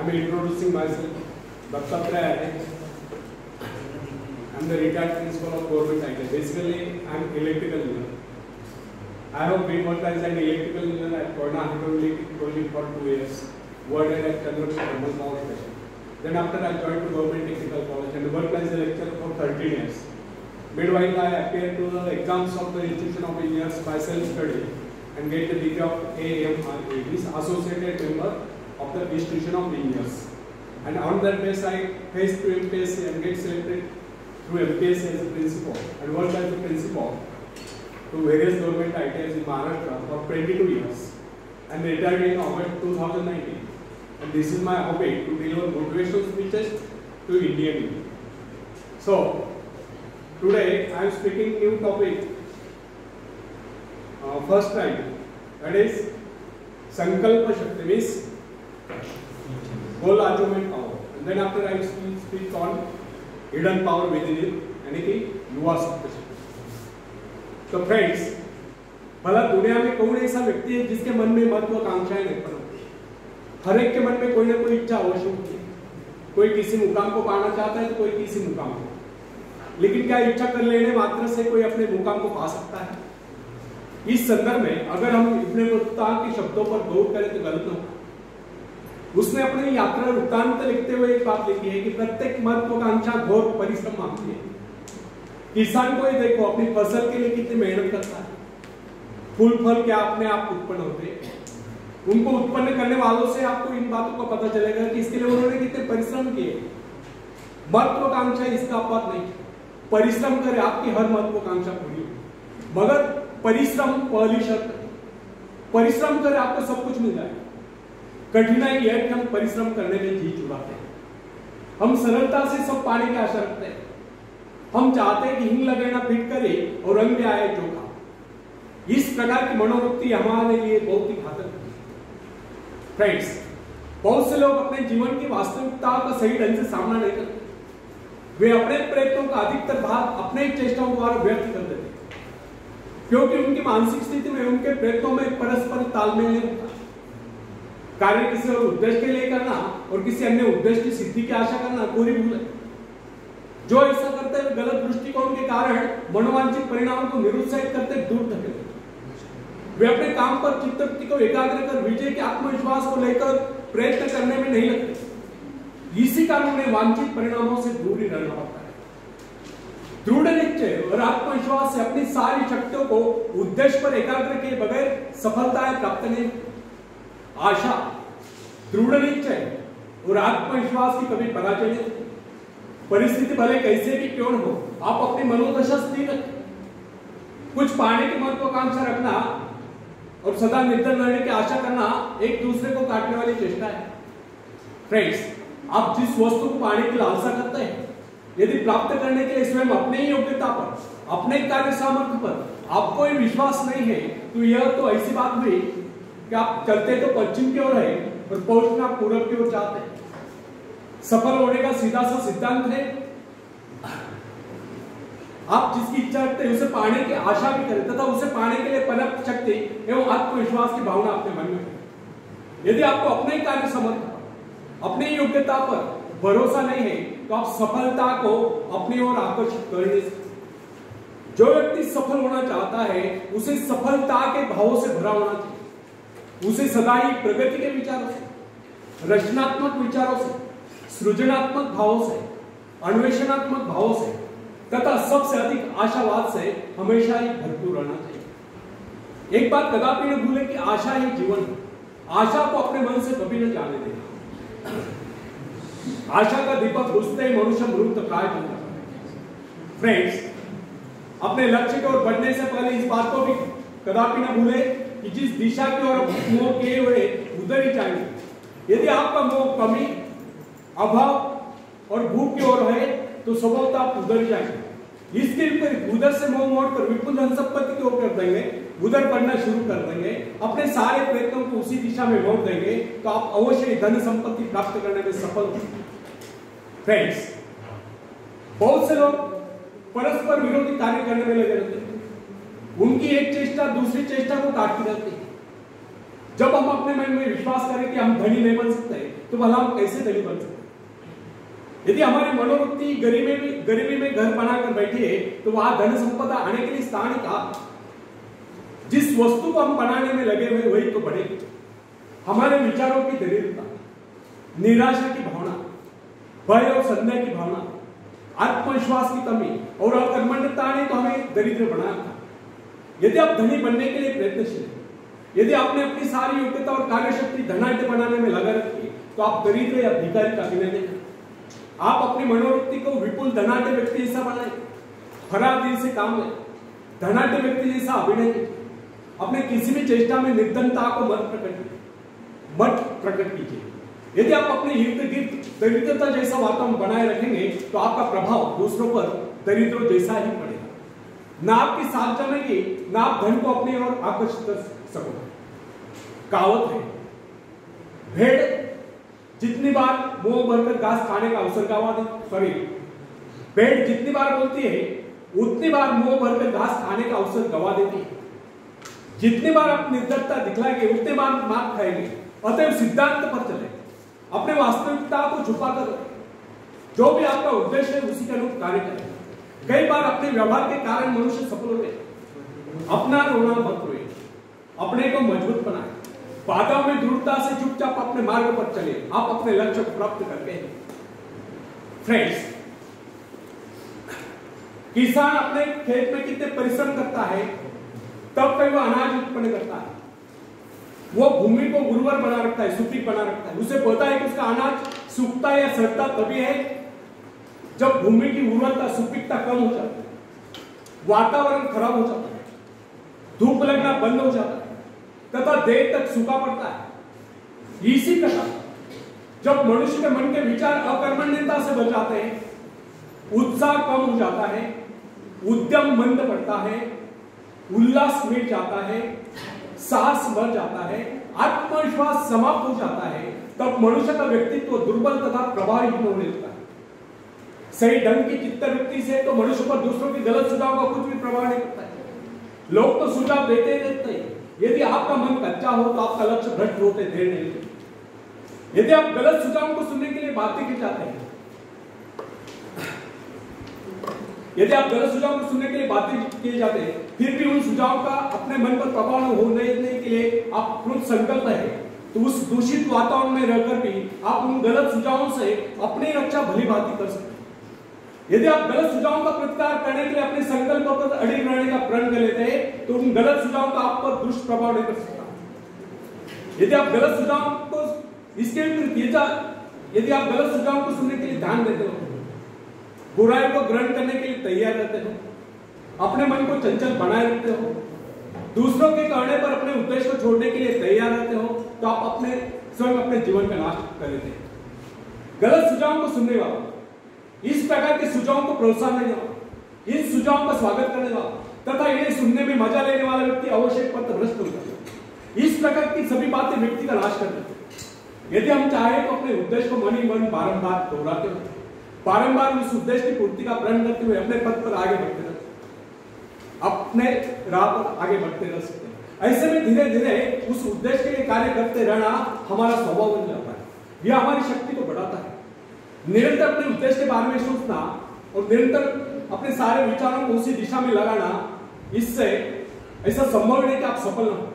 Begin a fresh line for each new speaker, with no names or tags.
I'm introducing myself. Dattatraya. I'm the retired principal of Government IT. Basically, I'm electrical engineer. I have been worked as an electrical engineer at Koyna Hydroelectric for 2 years. Worked at Chandrapur Thermal Power Station. Then after I joined to Government Technical College and worked as a lecturer for 13 years. Meanwhile, I appeared to the exams of the Institution of Engineers by self-study and get the degree of AMRA, this Associated Member of the Institution of Engineers. And on that base, I faced to MPSC and get selected through MPSC as a principal and worked as a principal to various government ITIs in Maharashtra for 22 years and retired in August 2019. And this is my hobby to deliver motivational speeches to Indian youth. So, today I am speaking new topic, first time, that is Sankalpa Shakti, means goal achievement power. And then after I will speak on hidden power within you, यानी कि युवा शक्ति. तो friends, भला दुनिया में कौन ऐसा व्यक्ति है जिसके मन में महत्वाकांक्षाएं नहीं पनपती? हर एक के मन में कोई ना कोई इच्छा अवश्य होती है. कोई किसी मुकाम को पाना चाहता है तो कोई किसी मुकाम को. लेकिन क्या इच्छा कर लेने मात्र से कोई अपने मुकाम को पा सकता है? इस संदर्भ में अगर हम इब्न बत्तूता के शब्दों पर गौर करें तो गलत होगा. उसने अपनी यात्रा वृत्तांत लिखते हुए एक बात लिखी है कि प्रत्येक महत्वाकांक्षा घोर परिश्रम मांगती है. किसान को ही देखो, अपनी फसल के लिए कितनी मेहनत करता है. फूल फल क्या अपने आप उत्पन्न होते हैं. उनको उत्पन्न करने वालों से आपको इन बातों का पता चलेगा कि इसके लिए उन्होंने कितने परिश्रम किए. महत्वाकांक्षा इसका अपवाद नहीं. परिश्रम करे, आपकी हर महत्वाकांक्षा पूरी हो, मगर परिश्रम पहली शर्त. परिश्रम करे आपको सब कुछ मिल जाएगा. कठिनाई यह है कि हम परिश्रम करने में जी चुराते हैं. हम सरलता से सब पाने की आशा रखते हैं. हम चाहते हैं कि हिंग लगे ना फिट करे और रंग में आए चोखा. इस प्रकार की मनोवृत्ति हमारे लिए बहुत ही घातक है. फ्रेंड्स, बहुत से लोग अपने जीवन की वास्तविकता का सही ढंग से सामना नहीं करते. वे अपने प्रयत्नों का अधिकतर भाग अपने चेष्टाओं द्वारा व्यर्थ कर देते हैं, क्योंकि उनकी मानसिक स्थिति में उनके प्रयत्नों में परस्पर तालमेल नहीं होता. कार्य किसी और उद्देश्य के लिए करना और किसी अन्य उद्देश्य की सिद्धि की आशा करना पूरी भूल है. जो ऐसा करते हुए गलत दृष्टिकोण के कारण मनोवांछित परिणामों को निरुत्साहित करते दूर धकेलते. वे अपने काम पर चित्तवृत्ति को एकाग्र कर विजय के आत्मविश्वास को लेकर प्रयत्न करने में नहीं लगते. इसी कारण उन्हें वांछित परिणामों से दूर ही रहना पड़ता है. दृढ़ निश्चय और आत्मविश्वास से अपनी सारी शक्तियों को उद्देश्य पर एकाग्र किए बगैर सफलताएं प्राप्त नहीं. आशा, दृढ़ निश्चय और आत्मविश्वास की कभी पराजय नहीं. परिस्थिति भले कैसे भी क्यों हो, आप अपनी मनोदशा स्थिर रखें. कुछ पाने की महत्वाकांक्षा रखना और सदा निर्धन रहने की आशा करना एक दूसरे को काटने वाली चेष्टा है. फ्रेंड्स, आप जिस वस्तु को पाने की लालसा करते हैं, यदि प्राप्त करने के लिए स्वयं अपने ही योग्यता पर, अपने कार्य सामर्थ्य पर आपको ही विश्वास नहीं है, तो यह तो ऐसी बात हुई कि आप चलते तो पश्चिम की ओर है और पहुंचना पूरब की ओर चाहते हैं. सफल होने का सीधा सा सिद्धांत है, आप जिसकी इच्छा रखते हैं उसे पाने की आशा भी करें तथा उसे पाने के लिए पर्याप्त शक्ति एवं आत्मविश्वास की भावना अपने मन में है. यदि आपको अपने कार्य सामर्थ्य, अपनी योग्यता पर भरोसा नहीं है, तो आप सफलता को अपनी ओर आकर्षित कर नहीं सकते. जो व्यक्ति सफल होना चाहता है उसे सफलता के भावों से भरा होना चाहिए. उसे सदा ही प्रगति के विचारों से, रचनात्मक विचारों से, सृजनात्मक भावों से, अन्वेषणात्मक भावों से तथा सबसे अधिक आशावाद से हमेशा ही भरपूर रहना चाहिए. एक बात कदापि न भूलें कि आशा ही जीवन है. आशा को अपने मन से कभी न जाने देना. आशा का दीपक बुझते ही मनुष्य मृत प्राय हो जाता है. फ्रेंड्स, अपने लक्ष्य की ओर बढ़ने से पहले इस बात को भी कदापि न भूले कि जिस दिशा की ओर मोह किए हुए उधर ही जाएंगे. यदि आपका मोह कमी, अभाव और भूख की ओर है तो स्वभावतः आप उधर ही जाएंगे. इसके विपरीत उधर से मोह मोड़कर विपुल धन संपत्ति की ओर कर देंगे, उधर बढ़ना शुरू कर देंगे, अपने सारे प्रयत्नों को उसी दिशा में मोड़ देंगे, तो आप अवश्य धन संपत्ति प्राप्त करने में सफल होंगे. फ्रेंड्स, बहुत से लोग परस्पर विरोधी कार्य करने में लगे रहते हैं. उनकी एक चेष्टा दूसरी चेष्टा को काटती रहती है. जब हम अपने मन में विश्वास करें कि हम धनी नहीं बन सकते, तो भला हम कैसे धनी बन सकते? यदि हमारी मनोवृत्ति गरीबी में घर बनाकर बैठी है, तो वहां धन संपदा आने के लिए स्थान का जिस वस्तु को हम बनाने में लगे हुए वही तो बढ़ेगी। हमारे विचारों की दरिद्रता, निराशा की भावना, भय और संदेह की भावना, आत्मविश्वास की कमी और अकर्मण्यता ने तो हमें दरिद्र बनाया था। यदि आप धनी बनने के लिए प्रयत्नशील हैं, यदि आपने अपनी सारी योग्यता और कार्यशक्ति धनाढ्य बनाने में लगा रखी है, तो आप दरिद्र या भिखारी का अभिनय नहीं। आप अपनी मनोवृत्ति को विपुल धनाढ्य व्यक्ति जैसा बनाए, खरा दिल से काम लें, धनाढ्य व्यक्ति जैसा अभिनय कीजिए। अपने किसी भी चेष्टा में निर्धनता को मत प्रकट कीजिए। यदि आप अपने इर्द गिर्द दरिद्रता जैसा वातावरण बनाए रखेंगे, तो आपका प्रभाव दूसरों पर दरिद्रों जैसा ही पड़ेगा। ना आपकी साथ जमेगी, ना आप धन को अपनी ओर आकर्षित कर सकोगे। कहावत है, भेड़ जितनी बार मुंह भरकर घास खाने का अवसर गवा दे, भेड़ जितनी बार बोलती है उतनी बार मुंह भरकर घास खाने का अवसर गवा देती है। जितनी बार आप निर्दयता दिखलाएंगे उतनी बार मार खाएंगे। अतएव सिद्धांत पर चले, अपने वास्तविकता को छुपाकर जो भी आपका उद्देश्य है उसी के अनुरूप कार्य करें। कई बार अपने व्यवहार के कारण मनुष्य सफल होते, अपना रोना मत रोए, अपने को मजबूत बनाए, बाधाओं में दृढ़ता से चुपचाप अपने मार्ग पर चले, आप अपने लक्ष्य को प्राप्त करते हैं। फ्रेंड्स, किसान अपने खेत में कितने परिश्रम करता है, तब कहीं वो अनाज उत्पन्न करता है। वो भूमि को उर्वर बना रखता है, सुपीक बना रखता है। उसे पता है कि उसका अनाज सूखता या सड़ता तभी है जब भूमि की उर्वरता, सुपीकता कम हो जाती है, वातावरण खराब हो जाता है, धूप लगना बंद हो जाता है तथा देर तक सूखा पड़ता है। इसी प्रकार जब मनुष्य के मन के विचार अकर्मण्यता से भर जाते हैं, उत्साह कम हो जाता है, उद्यम मंद पड़ता है, उल्लास मिट जाता है, साहस मर जाता है, आत्मविश्वास समाप्त हो जाता है, तब मनुष्य का व्यक्तित्व दुर्बल तथा प्रभावहीन होने लगता है। सही ढंग की चित्तवृत्ति से तो मनुष्य पर दूसरों के गलत सुझाव का कुछ भी प्रभाव नहीं पड़ता है। लोग तो सुझाव देते रहते हैं। यदि आपका मन कच्चा हो तो आपका लक्ष्य भ्रष्ट होते देर नहीं लगती। यदि आप गलत सुझाव को सुनने के लिए बातें की जाते हैं, यदि आप गलत सुझाव को सुनने के लिए बातें किए जाते हैं, फिर भी उन सुझाव का अपने मन पर प्रभाव होने के लिए आप कृत संकल्प है, तो उस दूषित वातावरण में रहकर भी आप उन गलत सुझावों से अपनी रक्षा भली भांति कर सकते हैं। यदि आप गलत सुझावों का प्रतिकार करने के लिए अपने संकल्प पर अड़िग रहने का प्रण कर लेते हैं, तो उन गलत सुझावों का आप पर दुष्प्रभाव नहीं कर सकता। यदि आप गलत सुझाव को इसके विपरीत यदि आप गलत सुझाव को सुनने के लिए ध्यान देते हो, बुराई को ग्रहण करने के लिए तैयार रहते हो, अपने मन को चंचल बनाए रखते हो, दूसरों के कहने पर अपने उद्देश्य को छोड़ने के लिए तैयार रहते हो, तो आप स्वयं अपने जीवन का नाश कर लेते हैं। गलत सुझावों को सुनने वाला, इस प्रकार के सुझावों को प्रोत्साहन देने वाला, इन सुझावों का स्वागत करने वाला तथा इन्हें सुनने में मजा लेने वाला व्यक्ति आवश्यक पत्र भ्रष्ट होता है। इस प्रकार की सभी बातें व्यक्ति का नाश कर देती है। यदि हम चाहे तो अपने उद्देश्य को मन ही मन बारंबार दोहराते हुए, बारंबार उस उद्देश्य की पूर्ति का प्रण करते हुए अपने पद पर आगे बढ़ते रह सकते, अपने राह पर आगे बढ़ते रह सकते हैं। ऐसे में धीरे धीरे उस उद्देश्य के लिए कार्य करते रहना हमारा स्वभाव बन जाता है। यह हमारी शक्ति को बढ़ाता है। निरंतर अपने उद्देश्य के बारे में सोचना और निरंतर अपने सारे विचारों को उसी दिशा में लगाना, इससे ऐसा संभव नहीं कि आप सफल न हो।